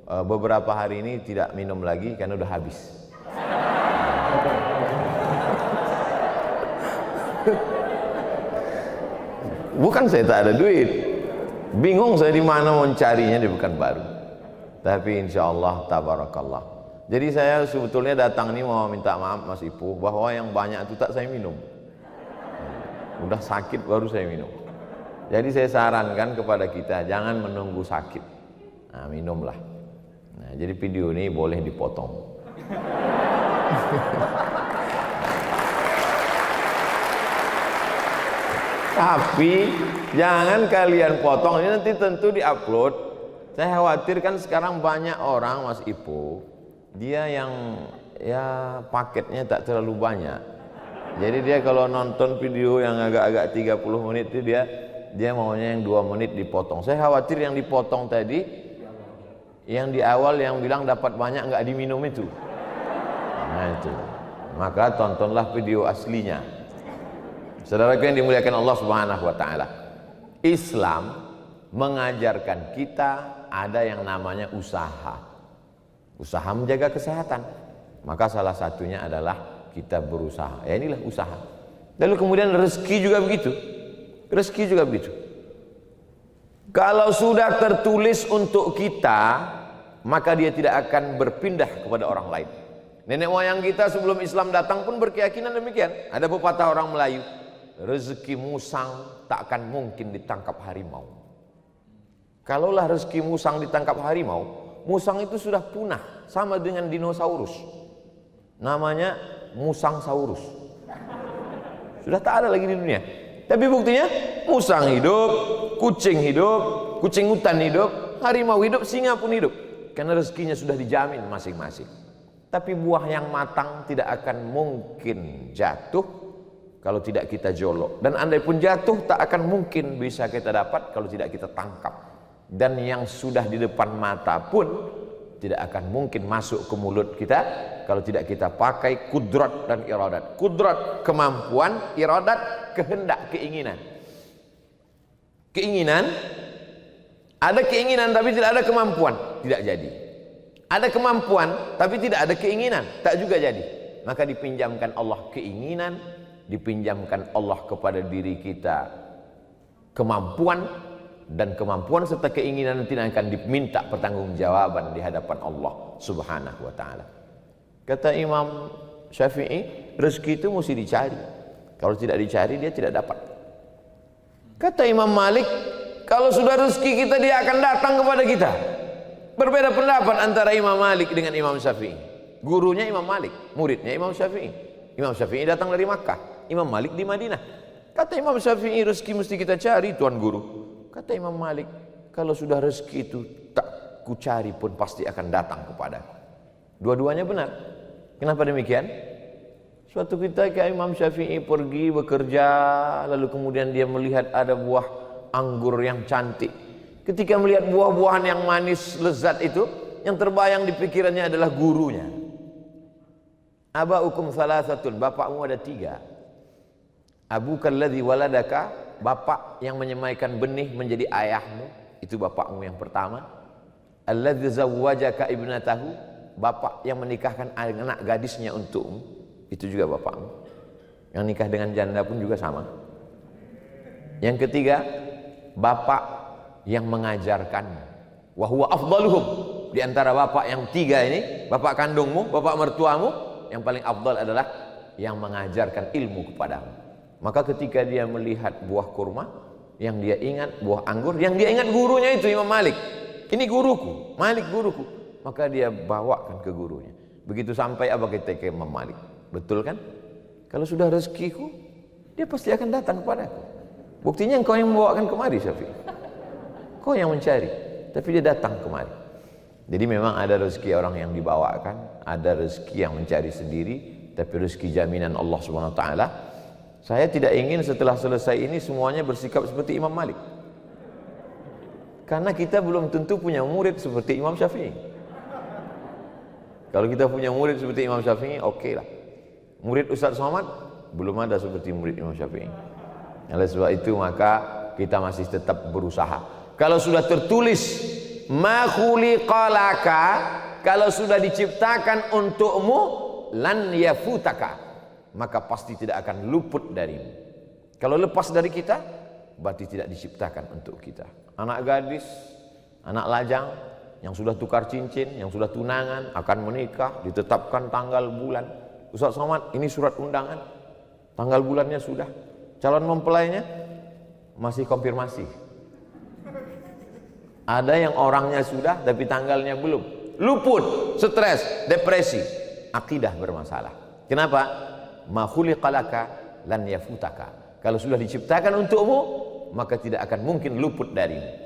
beberapa hari ini tidak minum lagi karena udah habis. Bukan saya tak ada duit, bingung saya di mana mencarinya di Pekanbaru. Tapi insya Allah tabarakallah. Jadi saya sebetulnya datang ini mau minta maaf Mas Ipu bahwa yang banyak itu tak saya minum. Udah sakit baru saya minum. Jadi saya sarankan kepada kita jangan menunggu sakit. Nah, minumlah. Nah, jadi video ini boleh dipotong. Tapi jangan kalian potong, ini nanti tentu diupload. Saya khawatir kan sekarang banyak orang Mas Ipo, dia yang ya paketnya tak terlalu banyak. Jadi dia kalau nonton video yang agak-agak 30 menit itu dia maunya yang 2 menit dipotong. Saya khawatir yang dipotong tadi, yang di awal yang bilang dapat banyak nggak diminum itu. Nah itu, maka tontonlah video aslinya. Saudaraku yang dimuliakan Allah Subhanahu wa taala. Islam mengajarkan kita ada yang namanya usaha. Usaha menjaga kesehatan. Maka salah satunya adalah kita berusaha. Ya inilah usaha. Lalu kemudian rezeki juga begitu. Rezeki juga begitu. Kalau sudah tertulis untuk kita, maka dia tidak akan berpindah kepada orang lain. Nenek moyang kita sebelum Islam datang pun berkeyakinan demikian. Ada pepatah orang Melayu, rezeki musang tak akan mungkin ditangkap harimau. Kalaulah rezeki musang ditangkap harimau, musang itu sudah punah, sama dengan dinosaurus. Namanya musang saurus. Sudah tak ada lagi di dunia. Tapi buktinya musang hidup, kucing hutan hidup, harimau hidup, singa pun hidup. Karena rezekinya sudah dijamin masing-masing. Tapi buah yang matang tidak akan mungkin jatuh kalau tidak kita jolok. Dan andai pun jatuh tak akan mungkin bisa kita dapat kalau tidak kita tangkap. Dan yang sudah di depan mata pun tidak akan mungkin masuk ke mulut kita kalau tidak kita pakai kudrat dan iradat. Kudrat kemampuan, iradat kehendak, keinginan. Keinginan, ada keinginan tapi tidak ada kemampuan, tidak jadi. Ada kemampuan tapi tidak ada keinginan, tak juga jadi. Maka dipinjamkan Allah keinginan, dipinjamkan Allah kepada diri kita kemampuan, dan kemampuan serta keinginan tidak akan diminta pertanggungjawaban di hadapan Allah Subhanahu wa taala. Kata Imam Syafi'i, rezeki itu mesti dicari. Kalau tidak dicari dia tidak dapat. Kata Imam Malik, kalau sudah rezeki kita dia akan datang kepada kita. Berbeda pendapat antara Imam Malik dengan Imam Syafi'i. Gurunya Imam Malik, muridnya Imam Syafi'i. Imam Syafi'i datang dari Makkah, Imam Malik di Madinah. Kata Imam Syafi'i, rezeki mesti kita cari tuan guru. Kata Imam Malik, kalau sudah rezeki itu tak kucari pun pasti akan datang kepadaku. Dua-duanya benar. Kenapa demikian? Suatu ketika Imam Syafi'i pergi bekerja, lalu kemudian dia melihat ada buah anggur yang cantik. Ketika melihat buah-buahan yang manis lezat itu, yang terbayang di pikirannya adalah gurunya. Aba'ukum thalathatun, bapakmu ada 3. Abukal ladzi waladaka, bapak yang menyemaikan benih menjadi ayahmu, itu bapakmu yang pertama. Alladzi zawwajaka ibnatahu, bapak yang menikahkan anak gadisnya untukmu, itu juga bapakmu. Yang nikah dengan janda pun juga sama. Yang ketiga, bapak yang mengajarkanmu. Wa huwa afdaluhum, di antara bapak yang 3 ini, bapak kandungmu, bapak mertuamu, yang paling afdal adalah yang mengajarkan ilmu kepadamu. Maka ketika dia melihat buah kurma, yang dia ingat buah anggur, yang dia ingat gurunya itu Imam Malik. Ini guruku, Malik guruku. Maka dia bawakan ke gurunya. Begitu sampai apa kita ke Imam Malik. Betul kan? Kalau sudah rezekiku, dia pasti akan datang kepadaku. Buktinya engkau yang membawakan kemari, Syafi'i. Kau yang mencari, tapi dia datang kemari. Jadi memang ada rezeki orang yang dibawakan, ada rezeki yang mencari sendiri, tapi rezeki jaminan Allah Subhanahu wa taala. Saya tidak ingin setelah selesai ini semuanya bersikap seperti Imam Malik. Karena kita belum tentu punya murid seperti Imam Syafi'i. Kalau kita punya murid seperti Imam Syafi'i, oke lah. Murid Ustaz Somad belum ada seperti murid Imam Syafi'i. Oleh sebab itu maka kita masih tetap berusaha. Kalau sudah tertulis ma khuliqalaka, kalau sudah diciptakan untukmu, lan yafutaka, maka pasti tidak akan luput darimu. Kalau lepas dari kita, berarti tidak diciptakan untuk kita. Anak gadis, anak lajang yang sudah tukar cincin, yang sudah tunangan, akan menikah, ditetapkan tanggal bulan. Ustaz Somad, ini surat undangan, tanggal bulannya sudah. Calon mempelainya masih konfirmasi. Ada yang orangnya sudah tapi tanggalnya belum. Luput, stres, depresi, akidah bermasalah. Kenapa? Ma khuliqalaka lan yafutaka. Kalau sudah diciptakan untukmu, maka tidak akan mungkin luput darimu.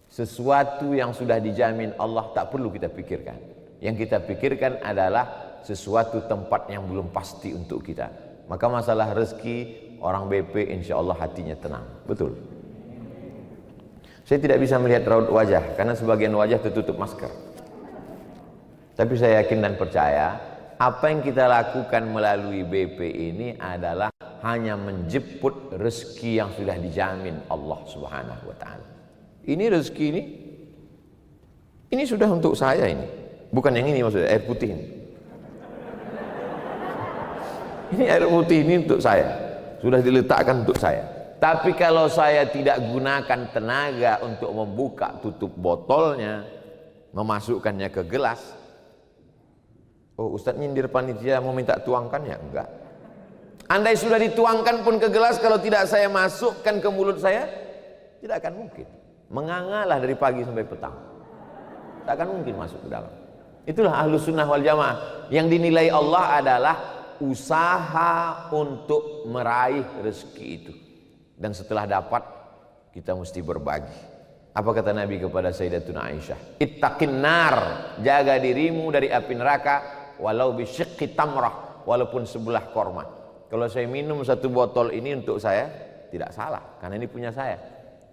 Sesuatu yang sudah dijamin Allah tak perlu kita pikirkan. Yang kita pikirkan adalah sesuatu tempat yang belum pasti untuk kita. Maka masalah rezeki, orang BP insya Allah hatinya tenang. Betul. Saya tidak bisa melihat raut wajah karena sebagian wajah tertutup masker. Tapi saya yakin dan percaya apa yang kita lakukan melalui BP ini adalah hanya menjemput rezeki yang sudah dijamin Allah Subhanahu wa taala. Ini rezeki ini sudah untuk saya ini. Bukan yang ini maksudnya, air putih ini. Ini air putih ini untuk saya. Sudah diletakkan untuk saya. Tapi kalau saya tidak gunakan tenaga untuk membuka tutup botolnya, memasukkannya ke gelas, oh Ustadz nyindir panitia mau minta tuangkan ya? Enggak. Andai sudah dituangkan pun ke gelas, kalau tidak saya masukkan ke mulut saya, tidak akan mungkin. Mengangalah dari pagi sampai petang, tak akan mungkin masuk ke dalam. Itulah Ahlus Sunnah wal Jamaah. Yang dinilai Allah adalah usaha untuk meraih rezeki itu. Dan setelah dapat, kita mesti berbagi. Apa kata Nabi kepada Sayyidatuna Aisyah? Ittaqin nar, jaga dirimu dari api neraka, walau bisyiqqi tamrah, walaupun sebelah korma. Kalau saya minum satu botol ini untuk saya, tidak salah, karena ini punya saya.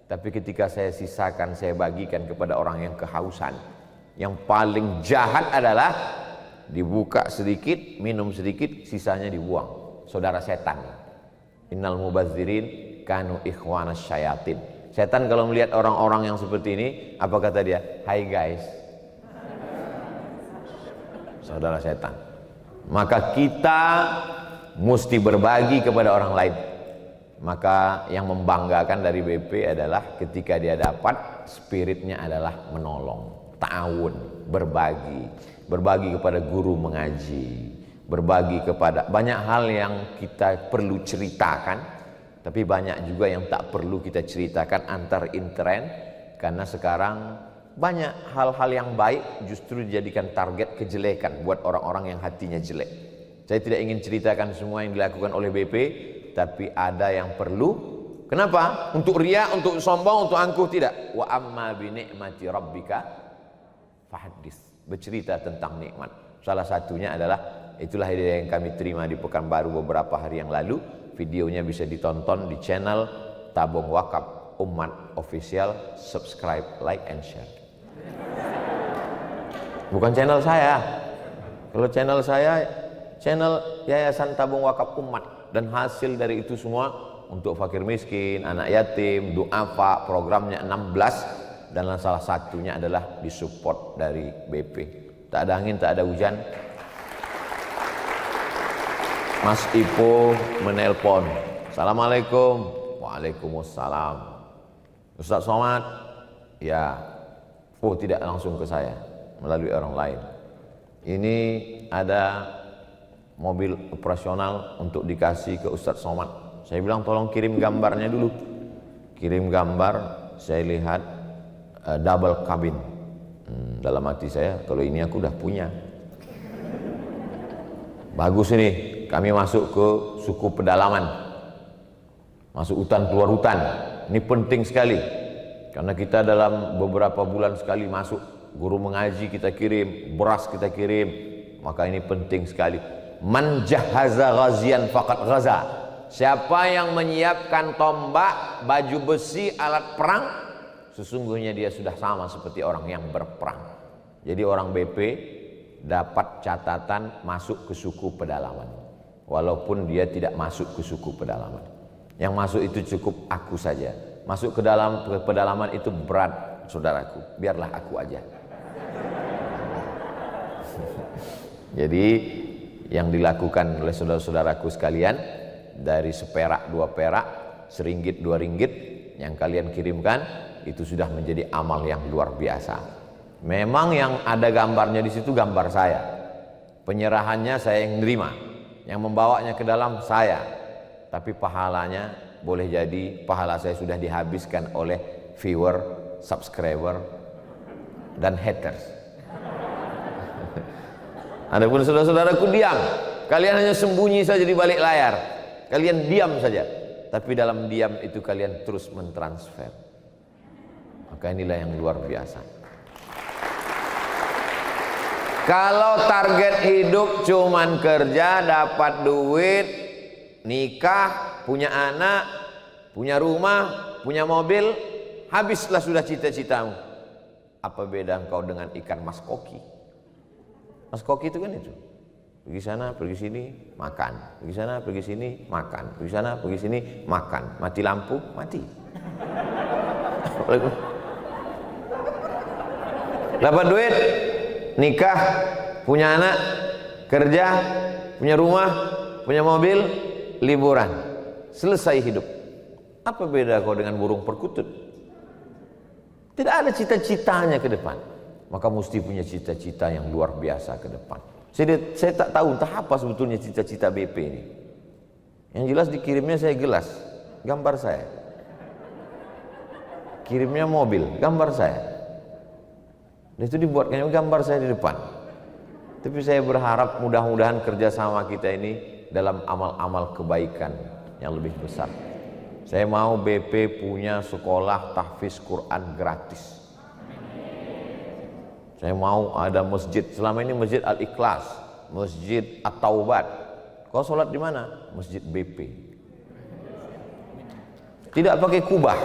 Tapi ketika saya sisakan, saya bagikan kepada orang yang kehausan. Yang paling jahat adalah dibuka sedikit, minum sedikit, sisanya dibuang. Saudara setan. Innal mubadzirin kanu ikhwanas syayatin. Setan kalau melihat orang-orang yang seperti ini, apa kata dia? Hai guys. Saudara setan. Maka kita mesti berbagi kepada orang lain. Maka yang membanggakan dari BP adalah ketika dia dapat, spiritnya adalah menolong, ta'awun, berbagi kepada guru mengaji, berbagi kepada banyak hal yang kita perlu ceritakan, tapi banyak juga yang tak perlu kita ceritakan antar intern, karena sekarang banyak hal-hal yang baik justru dijadikan target kejelekan buat orang-orang yang hatinya jelek. Saya tidak ingin ceritakan semua yang dilakukan oleh BP, tapi ada yang perlu. Kenapa? Untuk riya, untuk sombong, untuk angkuh, tidak. Wa amma bi ni'mati rabbika fahaddits. Bercerita tentang nikmat. Salah satunya adalah, itulah hadiah yang kami terima di Pekanbaru beberapa hari yang lalu. Videonya bisa ditonton di channel Tabung Wakaf Umat Official. Subscribe, like, and share. Bukan channel saya. Kalau channel saya, channel Yayasan Tabung Wakaf Umat. Dan hasil dari itu semua untuk fakir miskin, anak yatim, du'afa, programnya 16. Dan salah satunya adalah disupport dari BP. Tak ada angin, tak ada hujan, Mas Ipo menelpon, Assalamualaikum. Waalaikumsalam. Ustaz Somad? Ya. Oh, tidak langsung ke saya, melalui orang lain. Ini ada mobil operasional untuk dikasih ke Ustaz Somad. Saya bilang tolong kirim gambarnya dulu. Kirim gambar, saya lihat double cabin. Dalam hati saya, kalau ini aku udah punya. Bagus ini, kami masuk ke suku pedalaman. Masuk hutan, keluar hutan. Ini penting sekali. Karena kita dalam beberapa bulan sekali masuk. Guru mengaji kita kirim, beras kita kirim. Maka ini penting sekali. Man jahaza ghazian faqad ghaza. Siapa yang menyiapkan tombak, baju besi, alat perang, sesungguhnya dia sudah sama seperti orang yang berperang. Jadi orang BP dapat catatan masuk ke suku pedalaman, walaupun dia tidak masuk ke suku pedalaman. Yang masuk itu cukup aku saja. Masuk ke dalam pedalaman itu berat, saudaraku, biarlah aku aja. Jadi yang dilakukan oleh saudara-saudaraku sekalian, dari seperak, 2 perak, seringgit, 2 ringgit yang kalian kirimkan, itu sudah menjadi amal yang luar biasa. Memang yang ada gambarnya di situ gambar saya, penyerahannya saya yang nerima, yang membawanya ke dalam saya, tapi pahalanya boleh jadi pahala saya sudah dihabiskan oleh viewer, subscriber, dan haters. Adapun saudara-saudaraku diam, kalian hanya sembunyi saja di balik layar, kalian diam saja, tapi dalam diam itu kalian terus mentransfer. Maka inilah yang luar biasa. Kalau target hidup cuman kerja, dapat duit, nikah, punya anak, punya rumah, punya mobil, habislah sudah cita-citamu. Apa beda engkau dengan ikan mas koki? Mas koki itu kan itu, pergi sana, pergi sini, makan, pergi sana, pergi sini, makan, pergi sana, pergi sini, makan, mati lampu, mati. Dapat duit, nikah, punya anak, kerja, punya rumah, punya mobil, liburan, selesai hidup. Apa beda kau dengan burung perkutut? Tidak ada cita-citanya ke depan. Maka mesti punya cita-cita yang luar biasa ke depan. Saya tak tahu entah apa sebetulnya cita-cita BP ini. Yang jelas dikirimnya saya gelas, gambar saya. Kirimnya mobil, gambar saya. Dan itu dibuatkan gambar saya di depan. Tapi saya berharap mudah-mudahan kerjasama kita ini dalam amal-amal kebaikan yang lebih besar. Saya mau BP punya sekolah tahfiz Quran gratis. Saya mau ada masjid, selama ini Masjid Al-Ikhlas, Masjid At-Taubat. Kau sholat di mana? Masjid BP. Tidak pakai kubah.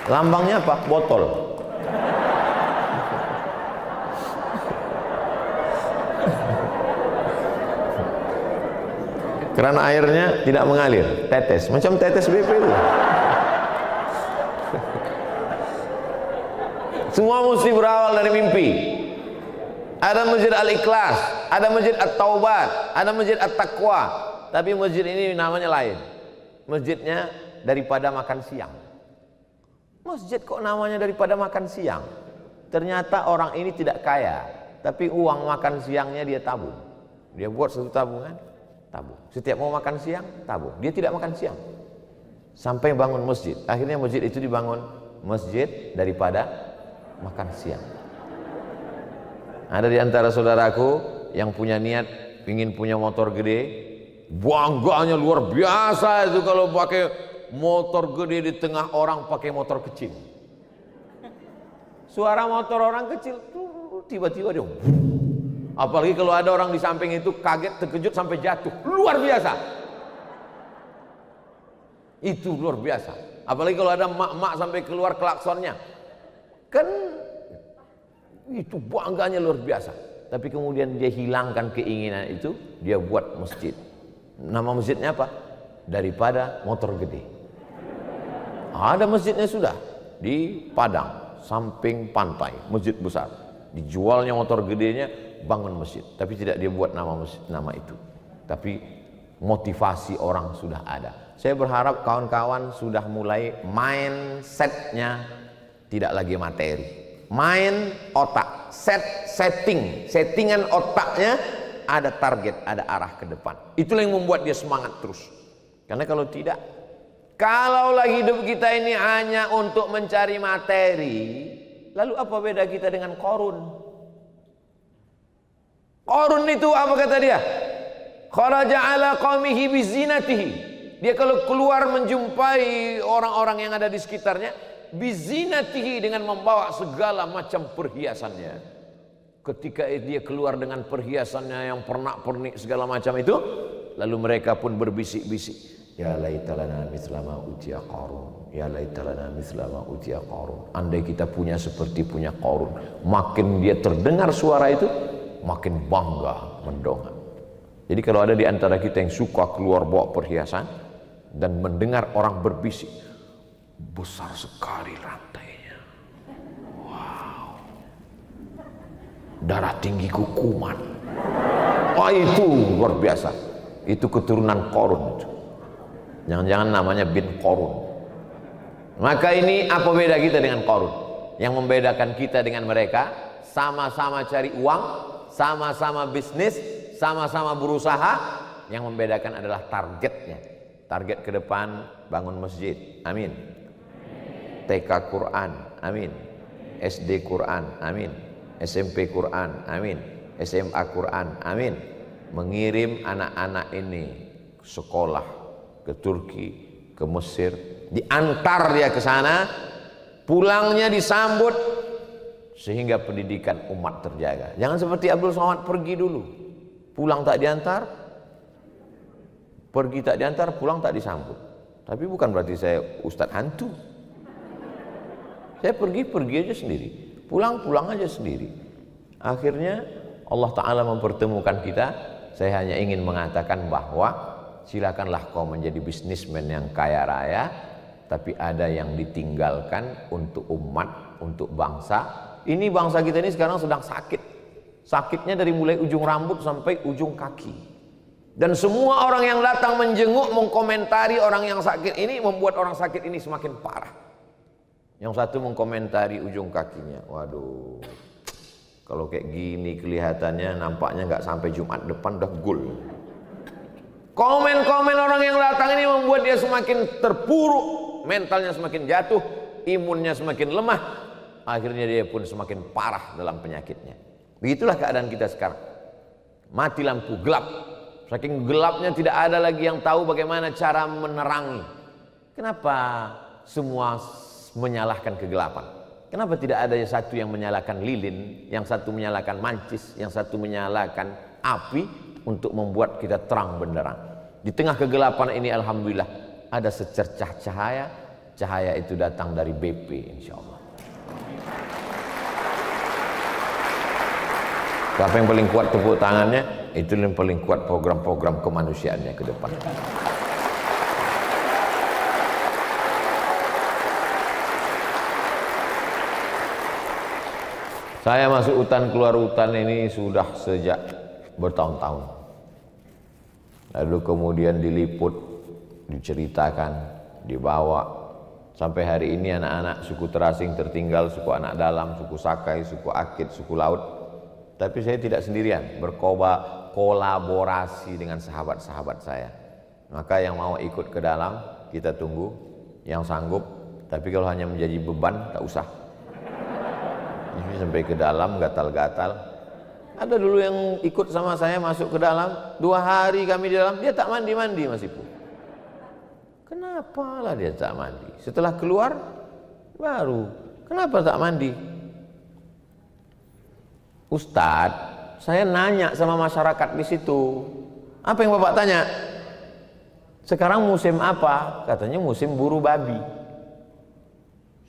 Lambangnya apa? Botol. Keran airnya tidak mengalir, tetes, macam tetes BP itu. Semua mesti berawal dari mimpi. Ada Masjid Al-Ikhlas, ada Masjid At-Taubat, ada Masjid At-Taqwa. Tapi masjid ini namanya lain. Masjidnya daripada makan siang. Masjid kok namanya daripada makan siang? Ternyata orang ini tidak kaya, tapi uang makan siangnya dia tabung. Dia buat satu tabungan, tabung. Setiap mau makan siang, tabung. Dia tidak makan siang. Sampai bangun masjid. Akhirnya masjid itu dibangun masjid daripada makan siang. Ada di antara saudaraku yang punya niat ingin punya motor gede, bangganya luar biasa itu kalau pakai motor gede di tengah orang pakai motor kecil. Suara motor orang kecil tiba-tiba dia, apalagi kalau ada orang di samping itu kaget, terkejut sampai jatuh, luar biasa. Itu luar biasa. Apalagi kalau ada mak-mak sampai keluar klaksonnya. Kan itu bangganya luar biasa. Tapi kemudian dia hilangkan keinginan itu, dia buat masjid. Nama masjidnya apa? Daripada motor gede. Ada masjidnya sudah di Padang, samping pantai, masjid besar. Dijualnya motor gedenya, bangun masjid. Tapi tidak dia buat nama masjid, nama itu. Tapi motivasi orang sudah ada. Saya berharap kawan-kawan sudah mulai mindsetnya tidak lagi materi, main otak, settingan otaknya ada target, ada arah ke depan. Itulah yang membuat dia semangat terus. Karena kalau tidak, kalaulah hidup kita ini hanya untuk mencari materi, lalu apa beda kita dengan Qarun? Qarun itu apa kata dia? Kharaja ala qaumihi bizinatihi. Dia kalau keluar menjumpai orang-orang yang ada di sekitarnya, bizinatihi, dengan membawa segala macam perhiasannya. Ketika dia keluar dengan perhiasannya yang pernak-pernik segala macam itu, lalu mereka pun berbisik-bisik, ya laitalana mislama utiya Qarun, ya laitalana mislama utiya Qarun. Andai kita punya seperti punya Qarun. Makin dia terdengar suara itu, makin bangga mendongak. Jadi kalau ada di antara kita yang suka keluar bawa perhiasan dan mendengar orang berbisik, besar sekali rantainya, darah tinggi kuman. Oh itu luar biasa. Itu keturunan Korun. Jangan-jangan namanya bin Korun. Maka ini apa beda kita dengan Korun? Yang membedakan kita dengan mereka, sama-sama cari uang, sama-sama bisnis, sama-sama berusaha. Yang membedakan adalah targetnya. Target ke depan bangun masjid, amin. TK Quran, amin. SD Quran, amin. SMP Quran, amin. SMA Quran, amin. Mengirim anak-anak ini ke sekolah, ke Turki, ke Mesir, diantar dia ke sana, pulangnya disambut sehingga pendidikan umat terjaga. Jangan seperti Abdul Somad pergi dulu, pulang tak diantar, pergi tak diantar, pulang tak disambut. Tapi bukan berarti saya ustadz hantu. Saya pergi aja sendiri, pulang aja sendiri. Akhirnya Allah Ta'ala mempertemukan kita. Saya hanya ingin mengatakan bahwa silakanlah kau menjadi bisnismen yang kaya raya, tapi ada yang ditinggalkan untuk umat, untuk bangsa. Ini bangsa kita ini sekarang sedang sakit. Sakitnya dari mulai ujung rambut sampai ujung kaki. Dan semua orang yang datang menjenguk, mengkomentari orang yang sakit ini, membuat orang sakit ini semakin parah. Yang satu mengkomentari ujung kakinya, waduh, kalau kayak gini kelihatannya nampaknya nggak sampai Jumat depan udah gul. Komen-komen orang yang datang ini membuat dia semakin terpuruk, mentalnya semakin jatuh, imunnya semakin lemah, akhirnya dia pun semakin parah dalam penyakitnya. Begitulah keadaan kita sekarang. Mati lampu, gelap. Saking gelapnya tidak ada lagi yang tahu bagaimana cara menerangi. Kenapa semua menyalahkan kegelapan? Kenapa tidak ada yang satu yang menyalakan lilin, yang satu menyalakan mancis, yang satu menyalakan api untuk membuat kita terang benderang? Di tengah kegelapan ini alhamdulillah ada secercah cahaya. Cahaya itu datang dari BP insyaallah. Siapa yang paling kuat tepuk tangannya, itu yang paling kuat program-program kemanusiaannya ke depan. Saya masuk hutan keluar hutan ini sudah sejak bertahun-tahun. Lalu kemudian diliput, diceritakan, dibawa. Sampai hari ini anak-anak suku terasing tertinggal, suku anak dalam, suku Sakai, suku Akit, suku Laut. Tapi saya tidak sendirian, berkolaborasi dengan sahabat-sahabat saya. Maka yang mau ikut ke dalam, kita tunggu. Yang sanggup, tapi kalau hanya menjadi beban, tak usah. Ini sampai ke dalam gatal-gatal. Ada dulu yang ikut sama saya masuk ke dalam, 2 hari kami di dalam, dia tak mandi-mandi Mas Ipu. Kenapa lah dia tak mandi? Setelah keluar baru, kenapa tak mandi? Ustadz, saya nanya sama masyarakat di situ. Apa yang Bapak tanya? Sekarang musim apa? Katanya musim buru babi.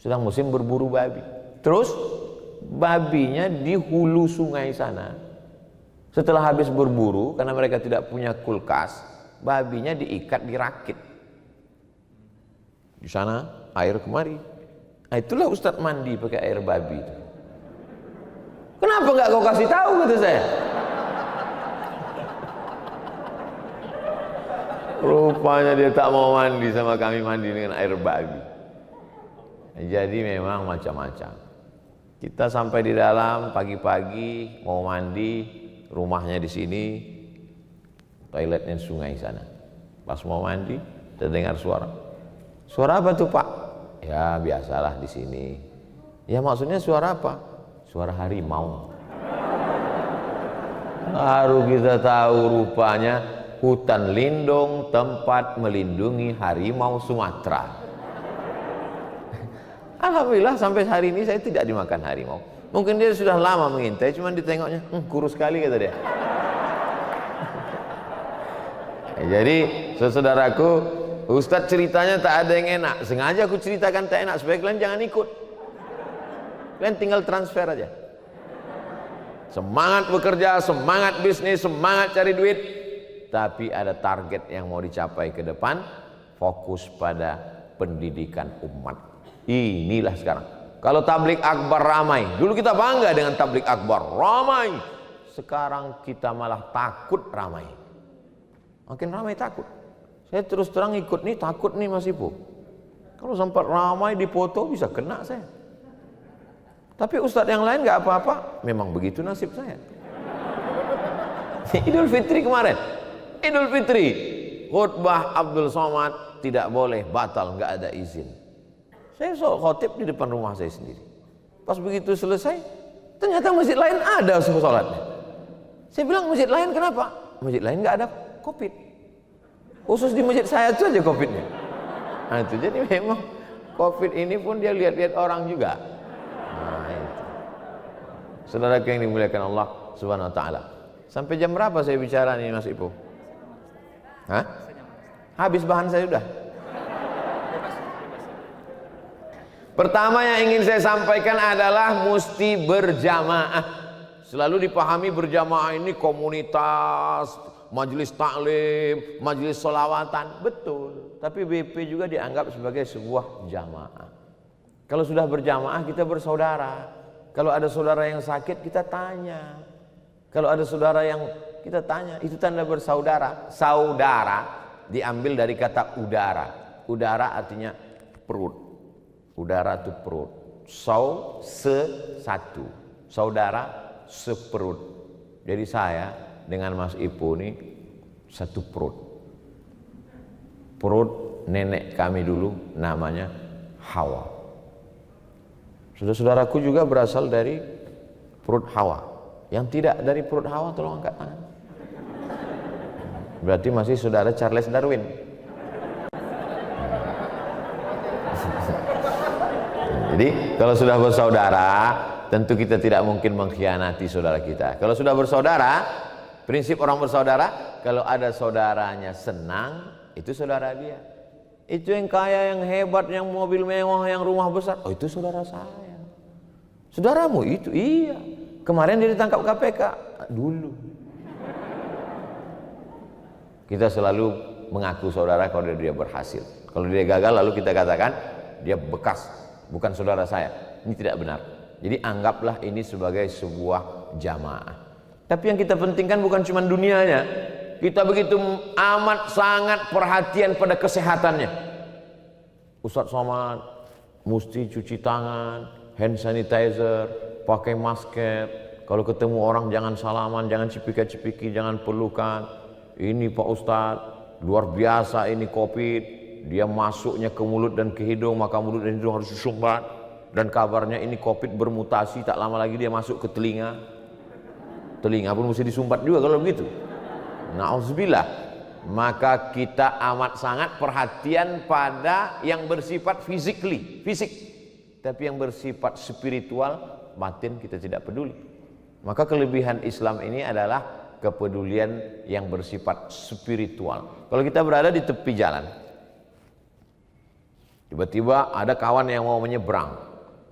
Sedang musim berburu babi. Terus babinya di hulu sungai sana. Setelah habis berburu, karena mereka tidak punya kulkas, babinya diikat, dirakit. Di sana air kemari. Nah, itulah Ustadz mandi pakai air babi itu. Kenapa nggak kau kasih tahu, kata saya. Rupanya dia tak mau mandi sama kami, mandi dengan air babi. Jadi memang macam-macam. Kita sampai di dalam pagi-pagi mau mandi, rumahnya di sini, toiletnya sungai sana. Pas mau mandi, terdengar suara. Suara apa tuh Pak? Ya biasalah di sini. Ya maksudnya suara apa? Suara harimau. Baru kita tahu rupanya hutan lindung tempat melindungi harimau Sumatera. Alhamdulillah sampai hari ini saya tidak dimakan harimau. Mungkin dia sudah lama mengintai, cuman ditengoknya kurus sekali kata dia. Jadi saudaraku, Ustadz ceritanya tak ada yang enak. Sengaja aku ceritakan tak enak supaya kalian jangan ikut. Kalian tinggal transfer aja. Semangat bekerja, semangat bisnis, semangat cari duit. Tapi ada target yang mau dicapai ke depan. Fokus pada pendidikan umat. Inilah sekarang. Kalau tablik akbar ramai, dulu kita bangga dengan tablik akbar ramai. Sekarang kita malah takut ramai. Makin ramai takut. Saya terus terang ikut nih, takut nih Mas Ipo. Kalau sempat ramai dipoto bisa kena saya. Tapi ustadz yang lain nggak apa-apa. Memang begitu nasib saya. Idul Fitri kemarin, Idul Fitri, khutbah Abdul Somad tidak boleh, batal, nggak ada izin. Saya khotib di depan rumah saya sendiri. Pas begitu selesai, ternyata masjid lain ada sholatnya. Saya bilang masjid lain kenapa? Masjid lain nggak ada COVID. Khusus di masjid saya itu aja COVID-nya. Nah itu jadi memang COVID ini pun dia lihat-lihat orang juga. Nah itu. Saudara yang dimuliakan Allah Subhanahu Wa Taala. Sampai jam berapa saya bicara nih Mas Ipo? Hah? Habis bahan saya sudah. Pertama yang ingin saya sampaikan adalah mesti berjamaah. Selalu dipahami berjamaah ini komunitas, majelis taklim, majelis sholawatan. Betul. Tapi BP juga dianggap sebagai sebuah jamaah. Kalau sudah berjamaah kita bersaudara. Kalau ada saudara yang sakit kita tanya. Kalau ada saudara yang kita tanya, itu tanda bersaudara. Saudara diambil dari kata udara. Udara artinya perut. Udara itu perut. Satu. Saudara seperut. Jadi saya dengan Mas Ipo ini satu perut. Perut nenek kami dulu namanya Hawa. Saudara-saudaraku juga berasal dari perut Hawa. Yang tidak dari perut Hawa tolong angkat tangan. Berarti masih saudara Charles Darwin. Jadi kalau sudah bersaudara, tentu kita tidak mungkin mengkhianati saudara kita. Kalau sudah bersaudara, prinsip orang bersaudara, kalau ada saudaranya senang, itu saudara dia. Itu yang kaya, yang hebat, yang mobil mewah, yang rumah besar, oh itu saudara saya. Saudaramu itu, iya. Kemarin dia ditangkap KPK dulu. Kita selalu mengaku saudara kalau dia berhasil. Kalau dia gagal lalu kita katakan dia bekas, bukan saudara saya. Ini tidak benar. Jadi anggaplah ini sebagai sebuah jamaah. Tapi yang kita pentingkan bukan cuma dunianya. Kita begitu amat sangat perhatian pada kesehatannya. Ustadz Somad mesti cuci tangan, hand sanitizer, pakai masker. Kalau ketemu orang jangan salaman, jangan cipika-cipiki, jangan pelukan. Ini Pak Ustadz, luar biasa ini COVID. Dia masuknya ke mulut dan ke hidung, maka mulut dan hidung harus disumbat. Dan kabarnya ini COVID bermutasi, tak lama lagi dia masuk ke telinga. Telinga pun mesti disumbat juga kalau begitu. Na'udzubillah. Maka kita amat sangat perhatian pada yang bersifat fisik. Tapi yang bersifat spiritual, batin kita tidak peduli. Maka kelebihan Islam ini adalah kepedulian yang bersifat spiritual. Kalau kita berada di tepi jalan, tiba-tiba ada kawan yang mau menyeberang.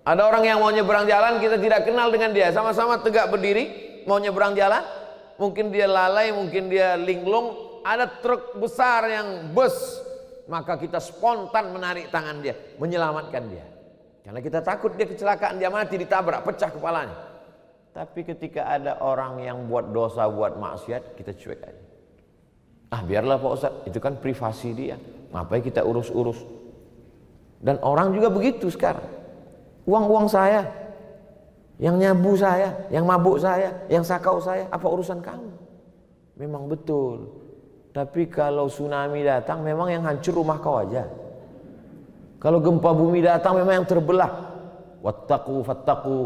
Ada orang yang mau nyeberang jalan, kita tidak kenal dengan dia. Sama-sama tegak berdiri, mau nyeberang jalan. Mungkin dia lalai, mungkin dia linglung. Ada truk besar yang bus. Maka kita spontan menarik tangan dia, menyelamatkan dia. Karena kita takut dia kecelakaan, dia mati, ditabrak, pecah kepalanya. Tapi ketika ada orang yang buat dosa, buat maksiat, kita cuek aja. Ah biarlah Pak Ustadz, itu kan privasi dia. Ngapain kita urus-urus? Dan orang juga begitu sekarang. Uang-uang saya, yang nyabu saya, yang mabuk saya, yang sakau saya, apa urusan kamu? Memang betul. Tapi kalau tsunami datang, memang yang hancur rumah kau aja. Kalau gempa bumi datang, memang yang terbelah. Wattaqu fattaqu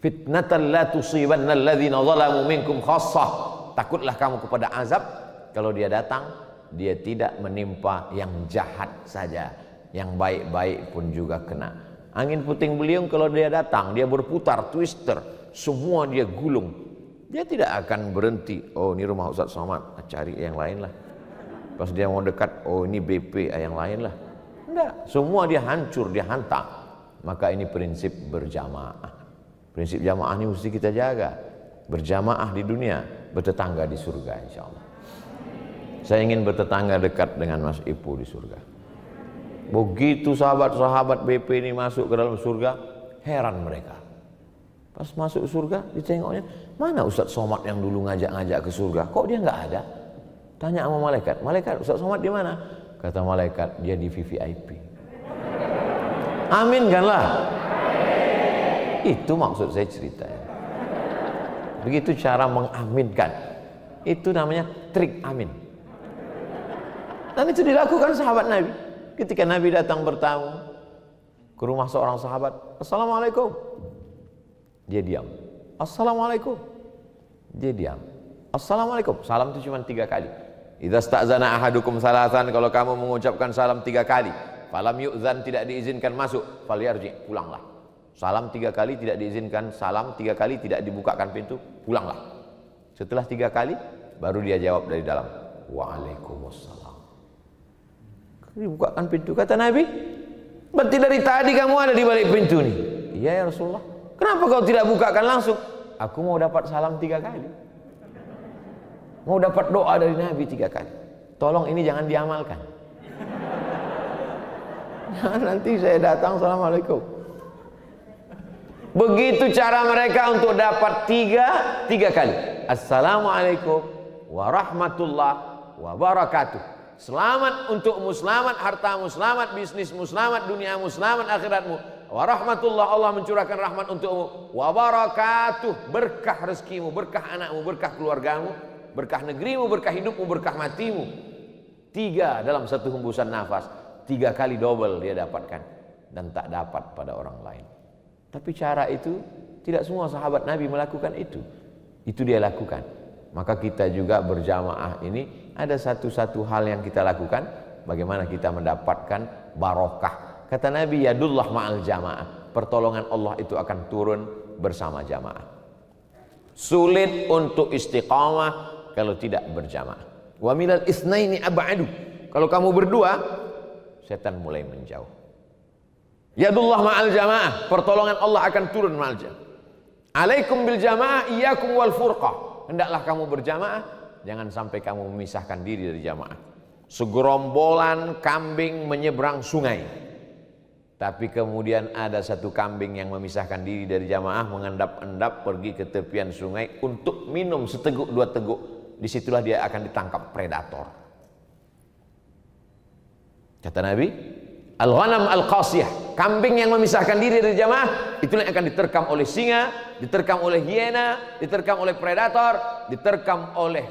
fitnatan la tusibanna alladhina zalamu minkum khassah. Takutlah kamu kepada azab. Kalau dia datang, dia tidak menimpa yang jahat saja, yang baik-baik pun juga kena. Angin puting beliung kalau dia datang, dia berputar, twister, semua dia gulung. Dia tidak akan berhenti. Oh ini rumah Ustadz Somad, cari yang lain lah. Pas dia mau dekat, oh ini BP, yang lain lah. Enggak, semua dia hancur, dia hantam. Maka ini prinsip berjamaah. Prinsip jamaah ini mesti kita jaga. Berjamaah di dunia, bertetangga di surga insya Allah. Saya ingin bertetangga dekat dengan Mas Ipo di surga. Begitu sahabat-sahabat BP ini masuk ke dalam surga, Heran mereka. Pas masuk surga ditengoknya, mana Ustadz Somad yang dulu ngajak-ngajak ke surga? Kok dia nggak ada? Tanya sama malaikat, malaikat Ustadz Somad di mana? Kata malaikat, dia di VVIP. Amin kan lah? Itu maksud saya ceritanya. Begitu cara mengaminkan. Itu namanya trik amin. Dan itu dilakukan sahabat Nabi. Ketika Nabi datang bertamu ke rumah seorang sahabat, Assalamualaikum. Dia diam. Assalamualaikum. Dia diam. Assalamualaikum. Salam itu cuma 3 kali. Idza sta'zana ahadukum salasan, kalau kamu mengucapkan salam 3 kali, falam yu'zan, tidak diizinkan masuk, falyarji, pulanglah. Salam 3 kali tidak diizinkan, salam 3 kali tidak dibukakan pintu, pulanglah. Setelah 3 kali, baru dia jawab dari dalam, Waalaikumsalam. Dibukakan pintu, kata Nabi, berarti dari tadi kamu ada di balik pintu nih. Iya ya Rasulullah. Kenapa kau tidak bukakan langsung? Aku mau dapat salam 3 kali. Mau dapat doa dari Nabi 3 kali. Tolong ini jangan diamalkan. Nanti saya datang, Assalamualaikum. Begitu cara mereka untuk dapat 3 kali. Assalamualaikum warahmatullahi wabarakatuh. Selamat untukmu, selamat hartamu, selamat bisnismu, selamat duniamu, selamat akhiratmu. Warahmatullah, Allah mencurahkan rahmat untukmu. Wabarakatuh, berkah rezekimu, berkah anakmu, berkah keluargamu, berkah negerimu, berkah hidupmu, berkah matimu. 3 dalam satu hembusan nafas. 3 kali double dia dapatkan. Dan tak dapat pada orang lain. Tapi cara itu tidak semua sahabat Nabi melakukan itu. Itu dia lakukan. Maka kita juga berjamaah ini ada satu hal yang kita lakukan. Bagaimana kita mendapatkan barokah. Kata Nabi, yadullah ma'al jamaah. Pertolongan Allah itu akan turun bersama jamaah. Sulit untuk istiqamah kalau tidak berjamaah. Wa minal isnaini ab'adu. Kalau kamu berdua, setan mulai menjauh. Yadullah ma'al jamaah. Pertolongan Allah akan turun ma'al jamaah. Alaikum bil jamaah, iyyakum wal furqah. Hendaklah kamu berjamaah, jangan sampai kamu memisahkan diri dari jamaah. Segerombolan kambing menyeberang sungai, tapi kemudian ada satu kambing yang memisahkan diri dari jamaah, mengendap-endap pergi ke tepian sungai untuk minum seteguk 2 teguk. Disitulah dia akan ditangkap predator. Kata Nabi, al-ghanam al-qasiyah, kambing yang memisahkan diri dari jamaah, itulah yang akan diterkam oleh singa, diterkam oleh hiena, diterkam oleh predator, diterkam oleh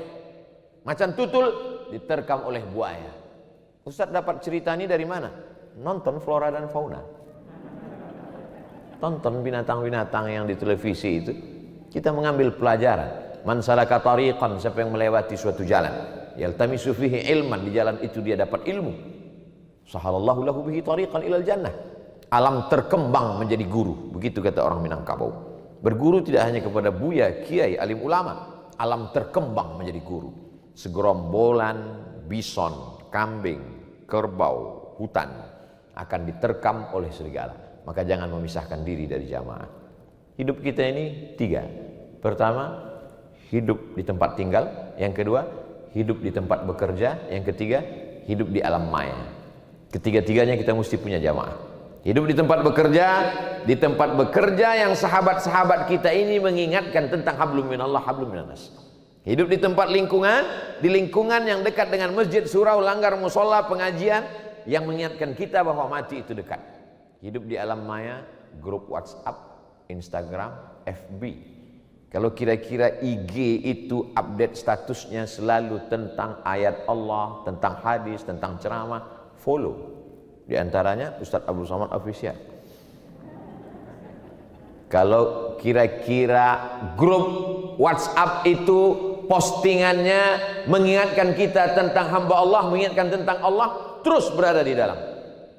macan tutul, diterkam oleh buaya. Ustaz dapat cerita ini dari mana? Nonton Flora dan Fauna. Tonton binatang-binatang yang di televisi itu. Kita mengambil pelajaran. Man salaka tariqan, siapa yang melewati suatu jalan, yaltamisu fihi ilman, di jalan itu dia dapat ilmu. Sahalallahu lahu bihi tariqan ilal jannah. Alam terkembang menjadi guru. Begitu kata orang Minangkabau. Berguru tidak hanya kepada buya, kiai, alim ulama. Alam terkembang menjadi guru. Segerombolan bison, kambing, kerbau, hutan akan diterkam oleh serigala. Maka jangan memisahkan diri dari jamaah. Hidup kita ini 3. Pertama, hidup di tempat tinggal. Yang kedua, hidup di tempat bekerja. Yang ketiga, hidup di alam maya. Ketiga-tiganya kita mesti punya jamaah. Hidup di tempat bekerja yang sahabat-sahabat kita ini mengingatkan tentang hablum minallah, hablum minannas. Hidup di tempat di lingkungan yang dekat dengan masjid, surau, langgar, musola, pengajian yang mengingatkan kita bahwa mati itu dekat. Hidup di alam maya, grup WhatsApp, Instagram, FB. Kalau kira-kira IG itu update statusnya selalu tentang ayat Allah, tentang hadis, tentang ceramah, follow. Di antaranya Ustadz Abdul Somad Official. Kalau kira-kira grup WhatsApp itu postingannya mengingatkan kita tentang hamba Allah, mengingatkan tentang Allah, terus berada di dalam.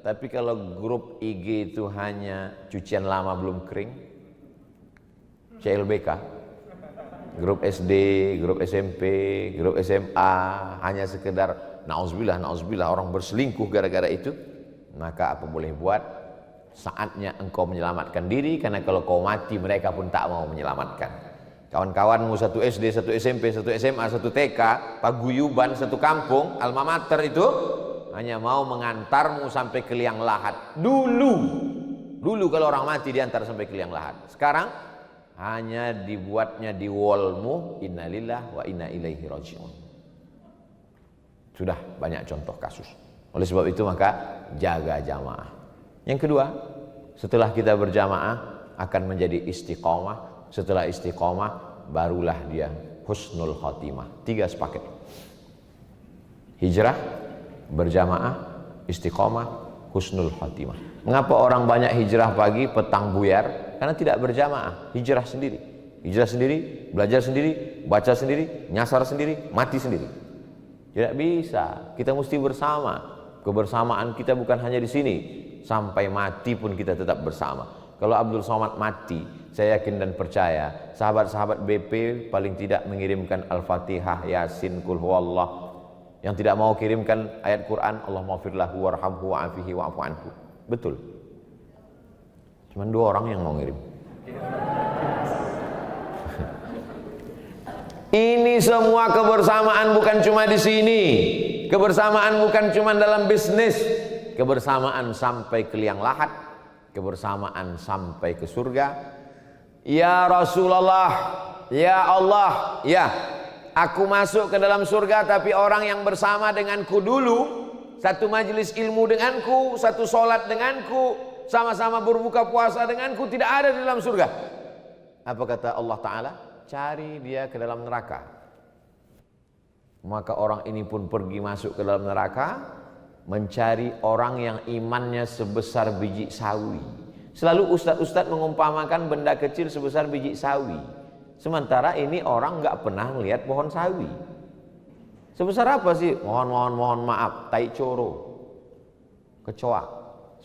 Tapi kalau grup IG itu hanya cucian lama belum kering, CLBK, grup SD, grup SMP, grup SMA, hanya sekedar nauzubillah orang berselingkuh gara-gara itu, maka apa boleh buat, saatnya engkau menyelamatkan diri, karena kalau kau mati mereka pun tak mau menyelamatkan. Kawan-kawanmu satu SD, satu SMP, satu SMA, satu TK, paguyuban satu kampung, alma mater itu hanya mau mengantarmu sampai ke liang lahat dulu. Dulu kalau orang mati diantar sampai ke liang lahat. Sekarang hanya dibuatnya di wallmu, innalillah wa inna ilaihi raji'un. Sudah banyak contoh kasus. Oleh sebab itu maka jaga jamaah. Yang kedua, setelah kita berjamaah akan menjadi istiqomah. Setelah istiqomah barulah dia husnul khotimah. 3 sepaket. Hijrah, berjamaah, istiqomah, husnul khotimah. Mengapa orang banyak hijrah pagi, petang buyar? Karena tidak berjamaah, hijrah sendiri. Hijrah sendiri, belajar sendiri, baca sendiri, nyasar sendiri, mati sendiri. Tidak bisa, kita mesti bersama. Kebersamaan kita bukan hanya di sini, sampai mati pun kita tetap bersama. Kalau Abdul Somad mati, saya yakin dan percaya sahabat-sahabat BP paling tidak mengirimkan Al-Fatihah, Yasin, Qul Huwallah. Yang tidak mau kirimkan ayat Quran, Allahumma firlahu warhamhu wa'afihi wa'afu anhu. Betul. Cuman 2 orang yang mau ngirim. Ini semua kebersamaan bukan cuma di sini. Kebersamaan bukan cuma dalam bisnis. Kebersamaan sampai ke liang lahat. Kebersamaan sampai ke surga. Ya Rasulullah, ya Allah, ya, aku masuk ke dalam surga tapi orang yang bersama denganku dulu, satu majelis ilmu denganku, satu sholat denganku, sama-sama berbuka puasa denganku, tidak ada di dalam surga. Apa kata Allah Ta'ala? Cari dia ke dalam neraka. Maka orang ini pun pergi masuk ke dalam neraka, mencari orang yang imannya sebesar biji sawi. Selalu ustadz-ustadz mengumpamakan benda kecil sebesar biji sawi. Sementara ini orang nggak pernah melihat pohon sawi. Sebesar apa sih? Mohon maaf, tai coro, kecoa.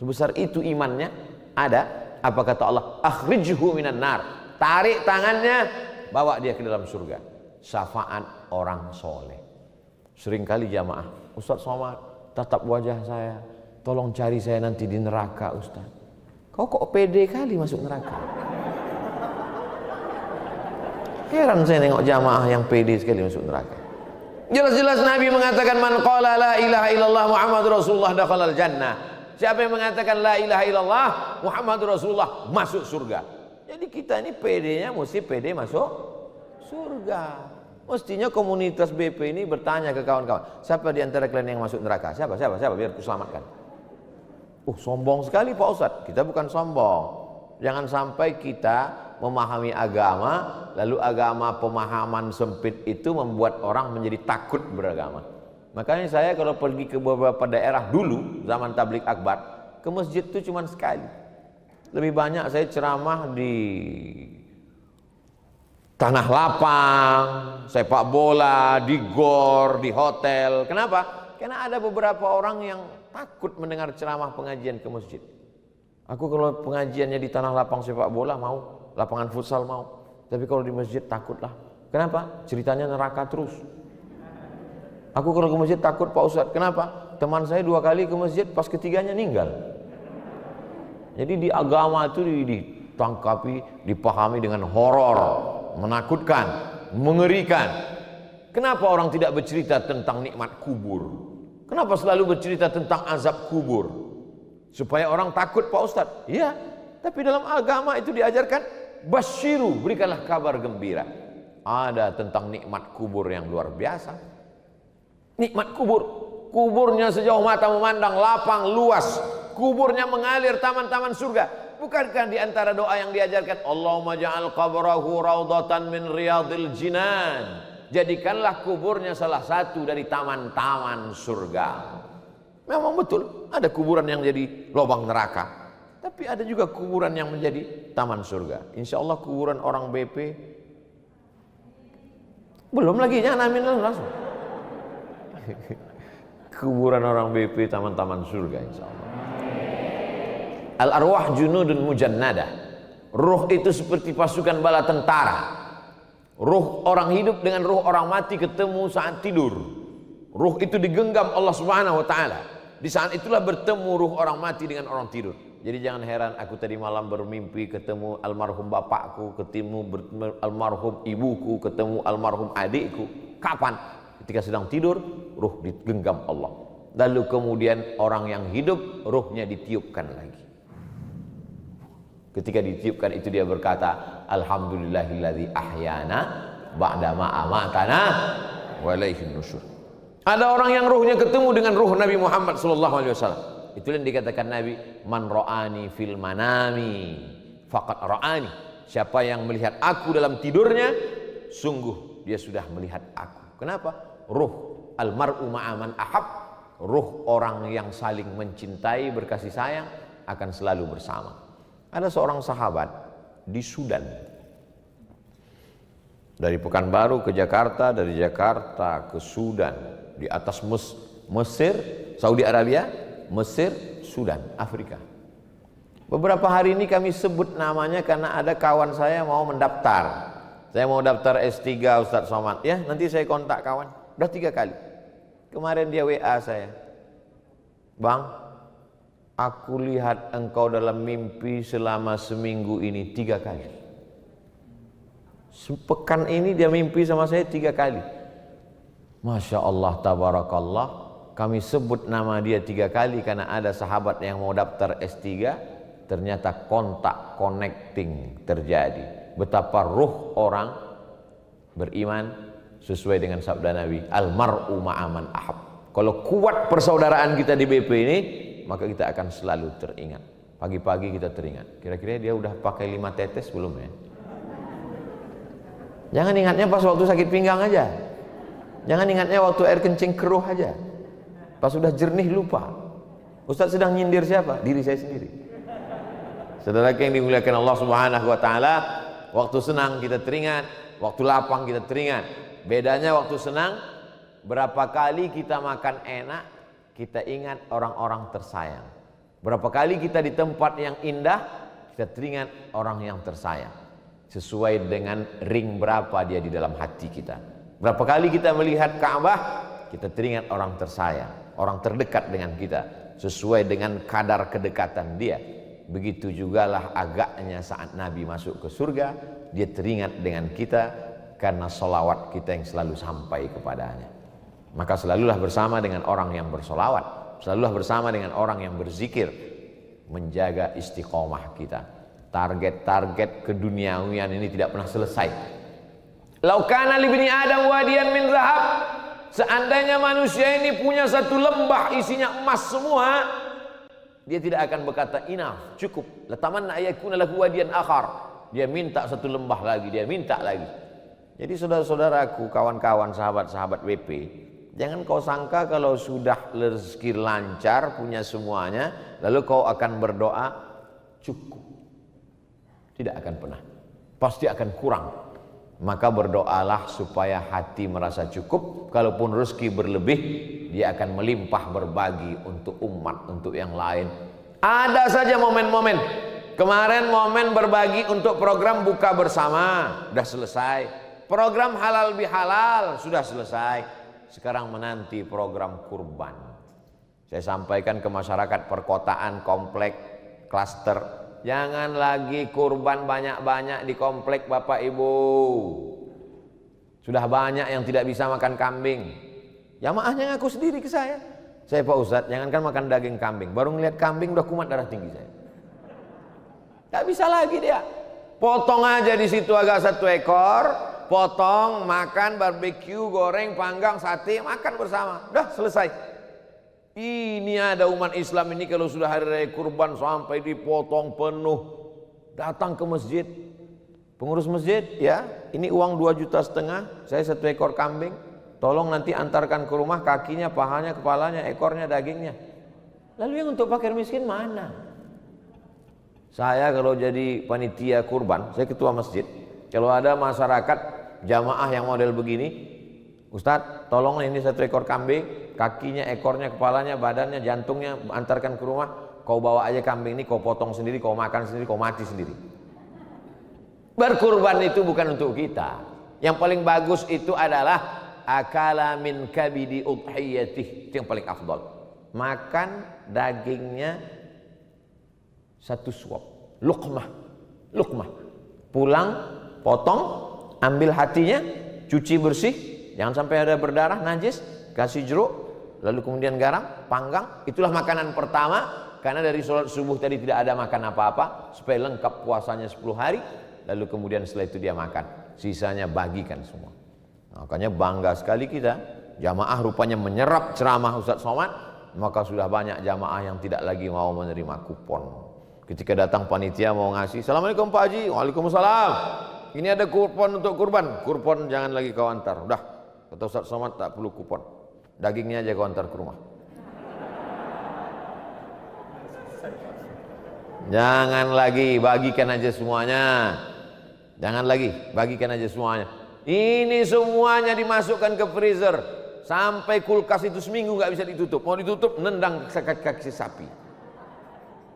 Sebesar itu imannya ada. Apa kata Allah? Akhrijhu minan nar. Tarik tangannya, bawa dia ke dalam surga. Syafaat orang soleh. Seringkali jamaah, Ustadz Somad, tatap wajah saya, tolong cari saya nanti di neraka Ustadz. Kau kok pede kali masuk neraka? Heran saya nengok jamaah yang pede sekali masuk neraka. Jelas-jelas Nabi mengatakan man qala la ilaha illallah Muhammadur Rasulullah dakhalal jannah. Siapa yang mengatakan la ilaha illallah Muhammadur Rasulullah masuk surga. Jadi kita ini pedenya mesti pede masuk surga. Mestinya komunitas BP ini bertanya ke kawan-kawan, siapa di antara kalian yang masuk neraka? Siapa biar kuselamatkan. Sombong sekali Pak Ustadz. Kita bukan sombong. Jangan sampai kita memahami agama, lalu agama pemahaman sempit itu membuat orang menjadi takut beragama. Makanya saya kalau pergi ke beberapa daerah dulu, zaman tablik akbar, ke masjid itu cuma sekali. Lebih banyak saya ceramah di tanah lapang, sepak bola, di gor, di hotel. Kenapa? Karena ada beberapa orang yang takut mendengar ceramah pengajian ke masjid. Aku kalau pengajiannya di tanah lapang sepak bola mau, lapangan futsal mau. Tapi kalau di masjid takutlah. Kenapa? Ceritanya neraka terus. Aku kalau ke masjid takut Pak Ustadz. Kenapa? Teman saya 2 kali ke masjid, pas ketiganya ninggal. Jadi di agama itu ditangkapi, dipahami dengan horor, menakutkan, mengerikan. Kenapa orang tidak bercerita tentang nikmat kubur? Kenapa selalu bercerita tentang azab kubur? Supaya orang takut Pak Ustadz. Iya, tapi dalam agama itu diajarkan basyiru, berikanlah kabar gembira. Ada tentang nikmat kubur yang luar biasa. Nikmat kubur, kuburnya sejauh mata memandang, lapang, luas. Kuburnya mengalir taman-taman surga. Bukankah di antara doa yang diajarkan, Allahumma ja'al qabrahu raudhatan min riyadil jinan. Jadikanlah kuburnya salah satu dari taman-taman surga. Memang betul, ada kuburan yang jadi lubang neraka. Tapi ada juga kuburan yang menjadi taman surga. Insya Allah kuburan orang BP belum lagi, jangan amin langsung. Kuburan orang BP taman-taman surga insya Allah. Al-arwah junudun mujannadah. Ruh itu seperti pasukan bala tentara. Ruh orang hidup dengan ruh orang mati ketemu saat tidur. Ruh itu digenggam Allah Subhanahu wa taala. Di saat itulah bertemu ruh orang mati dengan orang tidur. Jadi jangan heran aku tadi malam bermimpi ketemu almarhum bapakku, ketemu almarhum ibuku, ketemu almarhum adikku. Kapan? Ketika sedang tidur, ruh digenggam Allah. Lalu kemudian orang yang hidup, ruhnya ditiupkan lagi. Ketika ditiupkan itu dia berkata, alhamdulillahilladzi ahyana ba'dama amatana wa ilaihin nusyur. Ada orang yang ruhnya ketemu dengan ruh Nabi Muhammad SAW. Itu yang dikatakan Nabi, man ra'ani fil manami faqad ra'ani. Siapa yang melihat aku dalam tidurnya, sungguh dia sudah melihat aku. Kenapa? Ruh almar'u ma'aman ahab. Ruh orang yang saling mencintai, berkasih sayang akan selalu bersama. Ada seorang sahabat di Sudan. Dari Pekanbaru ke Jakarta, dari Jakarta ke Sudan, di atas Mesir, Saudi Arabia, Mesir, Sudan, Afrika. Beberapa hari ini kami sebut namanya karena ada kawan saya mau mendaftar. Saya mau daftar S3 Ustadz Somad. Ya, nanti saya kontak kawan. Udah 3 kali. Kemarin dia WA saya. Bang, aku lihat engkau dalam mimpi selama seminggu ini 3 kali. Sepekan ini dia mimpi sama saya 3 kali. Masya Allah, tabarakallah. Kami sebut nama dia 3 kali karena ada sahabat yang mau daftar S3. Ternyata kontak connecting terjadi. Betapa ruh orang beriman sesuai dengan sabda Nabi, almar'u ma'aman ahab. Kalau kuat persaudaraan kita di BP ini, maka kita akan selalu teringat. Pagi-pagi kita teringat. Kira-kira dia udah pakai 5 tetes belum ya? Jangan ingatnya pas waktu sakit pinggang aja. Jangan ingatnya waktu air kencing keruh aja. Pas sudah jernih lupa. Ustaz sedang nyindir siapa? Diri saya sendiri. Saudara yang dimuliakan Allah Subhanahu wa taala, waktu senang kita teringat, waktu lapang kita teringat. Bedanya waktu senang, berapa kali kita makan enak, kita ingat orang-orang tersayang. Berapa kali kita di tempat yang indah, kita teringat orang yang tersayang. Sesuai dengan ring berapa dia di dalam hati kita. Berapa kali kita melihat Ka'bah, kita teringat orang tersayang, orang terdekat dengan kita, sesuai dengan kadar kedekatan dia. Begitu jugalah agaknya saat Nabi masuk ke surga, dia teringat dengan kita karena sholawat kita yang selalu sampai kepadanya. Maka selalulah bersama dengan orang yang bersolawat, selalulah bersama dengan orang yang berzikir, menjaga istiqomah kita. Target-target keduniawian ini tidak pernah selesai. Lau kana li bani Adam wadiyan min zahab, seandainya manusia ini punya satu lembah isinya emas semua, dia tidak akan berkata enough, cukup. Latamanna ayakuna lahu wadiyan akhar. Dia minta satu lembah lagi, dia minta lagi. Jadi saudara-saudaraku, kawan-kawan, sahabat-sahabat WP, jangan kau sangka kalau sudah rezeki lancar, punya semuanya, lalu kau akan berdoa cukup. Tidak akan pernah. Pasti akan kurang. Maka berdoalah supaya hati merasa cukup. Kalaupun rezeki berlebih, dia akan melimpah berbagi untuk umat, untuk yang lain. Ada saja momen-momen. Kemarin momen berbagi untuk program buka bersama, sudah selesai. Program halal bihalal sudah selesai. Sekarang menanti program kurban. Saya sampaikan ke masyarakat perkotaan, komplek, klaster. Jangan lagi kurban banyak-banyak di komplek Bapak Ibu. Sudah banyak yang tidak bisa makan kambing. Jamaahnya ngaku sendiri ke saya. Saya Pak Ustadz, jangankan makan daging kambing, baru ngeliat kambing udah kumat darah tinggi saya. Gak bisa lagi dia. Potong aja di situ agak 1 ekor, potong, makan, barbeque, goreng, panggang, sate, makan bersama. Udah selesai. Ini ada umat Islam ini kalau sudah hari raya kurban sampai dipotong penuh, datang ke masjid, pengurus masjid, ya ini uang 2,5 juta, saya 1 ekor kambing, tolong nanti antarkan ke rumah, kakinya, pahanya, kepalanya, ekornya, dagingnya. Lalu yang untuk fakir miskin mana? Saya kalau jadi panitia kurban, saya ketua masjid, kalau ada masyarakat jamaah yang model begini, Ustadz, tolong ini 1 ekor kambing, kakinya, ekornya, kepalanya, badannya, jantungnya, antarkan ke rumah. Kau bawa aja kambing ini, kau potong sendiri, kau makan sendiri, kau mati sendiri. Berkurban itu bukan untuk kita. Yang paling bagus itu adalah akala min kabidi udhiyatih, itu yang paling afdal. Makan dagingnya 1 suap, luqmah, pulang, potong, ambil hatinya, cuci bersih. Jangan sampai ada berdarah, najis, kasih jeruk, lalu kemudian garam, panggang. Itulah makanan pertama. karena dari sholat subuh tadi tidak ada makan apa-apa, supaya lengkap puasanya 10 hari, lalu kemudian setelah itu dia makan, sisanya bagikan semua. Makanya bangga sekali kita, jamaah rupanya menyerap ceramah Ustaz Somad, maka sudah banyak jamaah yang tidak lagi mau menerima kupon. Ketika datang panitia mau ngasih, Assalamualaikum Pak Haji, Waalaikumsalam, ini ada kupon untuk kurban. Kupon jangan lagi kau antar, udah, kata Ustaz Somad tak perlu kupon, dagingnya aja kau antar ke rumah. Jangan lagi, bagikan aja semuanya. Jangan lagi, bagikan aja semuanya. Ini semuanya dimasukkan ke freezer, sampai kulkas itu seminggu nggak bisa ditutup. Mau ditutup, nendang kaki sapi.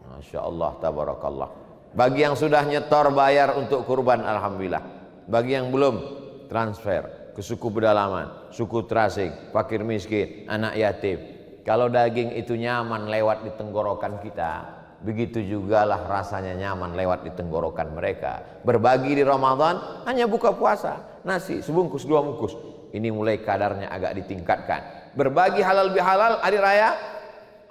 Masya Allah, tabarakallah. Bagi yang sudah nyetor bayar untuk kurban, alhamdulillah. Bagi yang belum, transfer ke suku pedalaman, suku terasing, fakir miskin, anak yatim. Kalau daging itu nyaman lewat di tenggorokan kita, begitu jugalah rasanya nyaman lewat di tenggorokan mereka. Berbagi di Ramadan hanya buka puasa, nasi sebungkus 2 bungkus. Ini mulai kadarnya agak ditingkatkan. Berbagi halal bihalal hari raya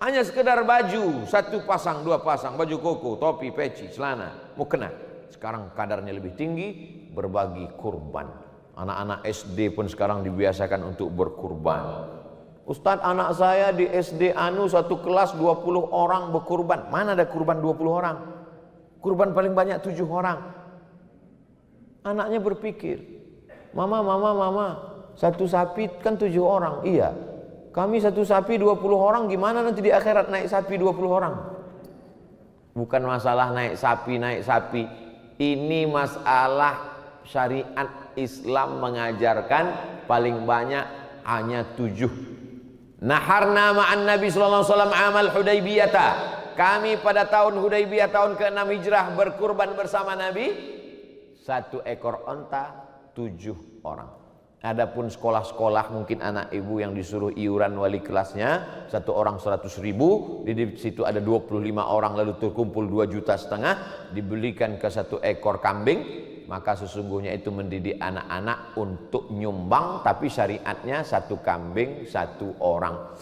hanya sekedar baju 1 pasang 2 pasang, baju koko, topi, peci, celana, mukena. Sekarang kadarnya lebih tinggi, berbagi kurban. Anak-anak SD pun sekarang dibiasakan untuk berkurban. Ustadz, anak saya di SD Anu 1 kelas 20 orang berkurban. Mana ada kurban 20 orang? Kurban paling banyak 7 orang. Anaknya berpikir, mama, 1 sapi kan 7 orang. Iya, kami 1 sapi 20 orang, gimana nanti di akhirat naik sapi 20 orang? Bukan masalah naik sapi. Ini masalah syariat Islam mengajarkan paling banyak hanya 7. Naharna ma'an Nabi sallallahu alaihi wasallam amal Hudaybiyah. Kami pada tahun Hudaybiyah tahun ke-6 Hijrah berkurban bersama Nabi 1 ekor onta 7 orang. Adapun sekolah-sekolah mungkin anak ibu yang disuruh iuran wali kelasnya 1 orang 100.000, di situ ada 25 orang lalu terkumpul 2,5 juta, dibelikan ke 1 ekor kambing. Maka sesungguhnya itu mendidik anak-anak untuk nyumbang, tapi syariatnya 1 kambing 1 orang.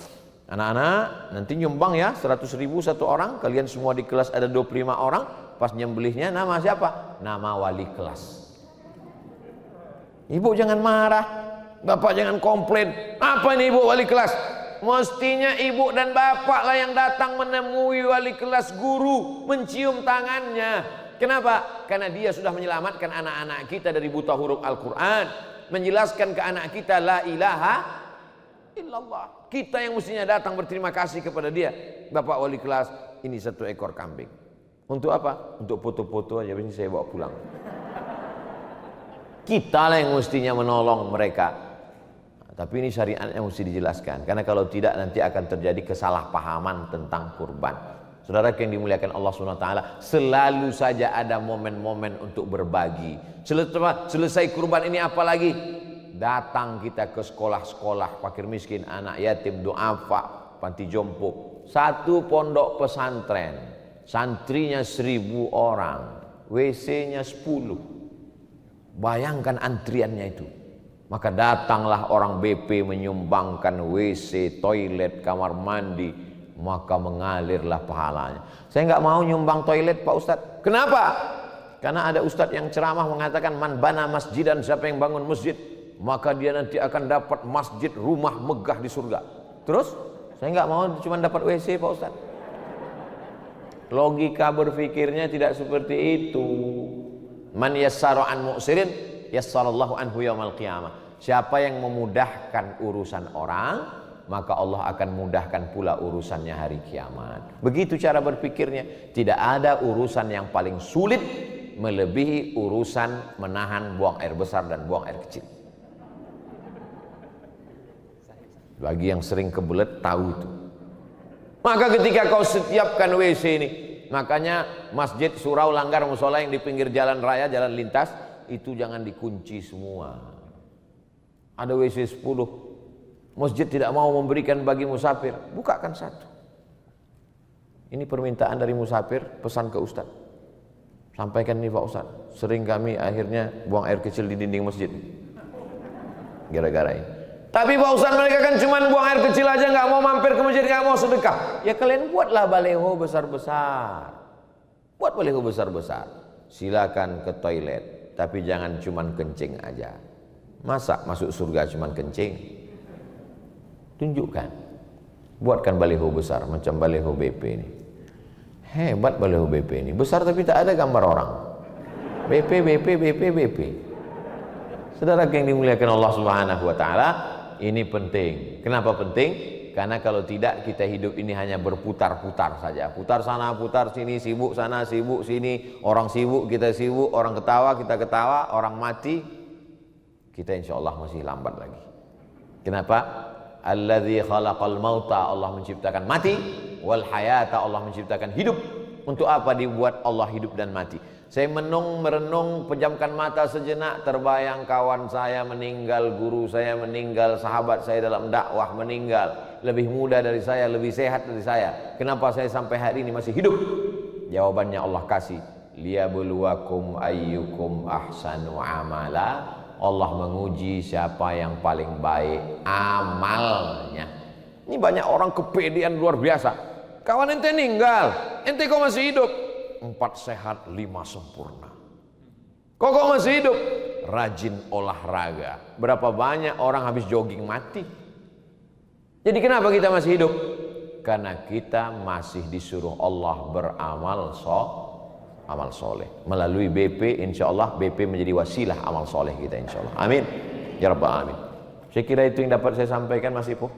Anak-anak nanti nyumbang ya 100.000 1 orang, kalian semua di kelas ada 25 orang, pas nyembelihnya nama siapa? Nama wali kelas. Ibu jangan marah, bapak jangan komplain. Apa ini ibu wali kelas? Mestinya ibu dan bapak lah yang datang menemui wali kelas guru, mencium tangannya. Kenapa? Karena dia sudah menyelamatkan anak-anak kita dari buta huruf Al-Quran, menjelaskan ke anak kita la ilaha illallah. Kita yang mestinya datang berterima kasih kepada dia. Bapak wali kelas, ini 1 ekor kambing. Untuk apa? Untuk foto-foto aja, ini saya bawa pulang. Kita lah yang mestinya menolong mereka. Tapi ini syariatnya mesti dijelaskan, karena kalau tidak nanti akan terjadi kesalahpahaman tentang kurban. Saudara yang dimuliakan Allah SWT, selalu saja ada momen-momen untuk berbagi. Selesai kurban ini apalagi? Datang kita ke sekolah-sekolah fakir miskin, anak yatim, duafa, panti jompo. 1 pondok pesantren, santrinya 1.000 orang, WC-nya 10. Bayangkan antriannya itu. Maka datanglah orang BP menyumbangkan WC, toilet, kamar mandi, maka mengalirlah pahalanya. Saya nggak mau nyumbang toilet Pak Ustadz. Kenapa? Karena ada Ustadz yang ceramah mengatakan man bana masjidan, siapa yang bangun masjid maka dia nanti akan dapat masjid, rumah megah di surga. Terus saya nggak mau cuma dapat WC Pak Ustadz. Logika berpikirnya tidak seperti itu. Man yassara an mu'sirin yassarallahu anhu yaumal qiyamah. Siapa yang memudahkan urusan orang, maka Allah akan mudahkan pula urusannya hari kiamat. Begitu cara berpikirnya. Tidak ada urusan yang paling sulit melebihi urusan menahan buang air besar dan buang air kecil. Bagi yang sering kebelet tahu itu. Maka ketika kau setiapkan WC ini, makanya masjid, surau, langgar, musola yang di pinggir jalan raya, jalan lintas, itu jangan dikunci semua. Ada WC 10, masjid tidak mau memberikan bagi musafir, bukakan 1. Ini permintaan dari musafir, pesan ke Ustadz. Sampaikan ini Pak Ustadz, sering kami akhirnya buang air kecil di dinding masjid. Gara-gara ini. Tapi Pak Ustaz, mereka kan cuma buang air kecil aja, nggak mau mampir ke masjid, nggak mau sedekah. Ya kalian buatlah baleho besar-besar. Buat baleho besar-besar. Silakan ke toilet, tapi jangan cuma kencing aja. Masa masuk surga cuma kencing? Tunjukkan. Buatkan baleho besar macam baleho BP ini. Hebat baleho BP ini. Besar tapi tak ada gambar orang. BP. Saudara yang dimuliakan Allah Subhanahu wa taala, ini penting. Kenapa penting? Karena kalau tidak, kita hidup ini hanya berputar-putar saja. Putar sana, putar sini, sibuk sana, sibuk sini. Orang sibuk, kita sibuk. Orang ketawa, kita ketawa. Orang mati, kita insya Allah masih lambat lagi. Kenapa? Alladzi khalaqal mauta, Allah menciptakan mati. Wal hayata, Allah menciptakan hidup. Untuk apa dibuat Allah hidup dan mati? Saya merenung, pejamkan mata sejenak, terbayang kawan saya meninggal, guru saya meninggal, sahabat saya dalam dakwah meninggal, lebih muda dari saya, lebih sehat dari saya. Kenapa saya sampai hari ini masih hidup? Jawabannya Allah kasih, liyabluwakum ayyukum ahsanu amala. Allah menguji siapa yang paling baik amalnya. Ini banyak orang kepedean luar biasa. Kawan ente meninggal, ente kok masih hidup? 4 sehat 5 sempurna. Kok masih hidup? Rajin olahraga. Berapa banyak orang habis jogging mati. Jadi kenapa kita masih hidup? Karena kita masih disuruh Allah beramal amal soleh. Melalui BP, insya Allah BP menjadi wasilah amal soleh kita insya Allah. Amin. Ya Rabbal Alamin. Saya kira itu yang dapat saya sampaikan Mas Ipo.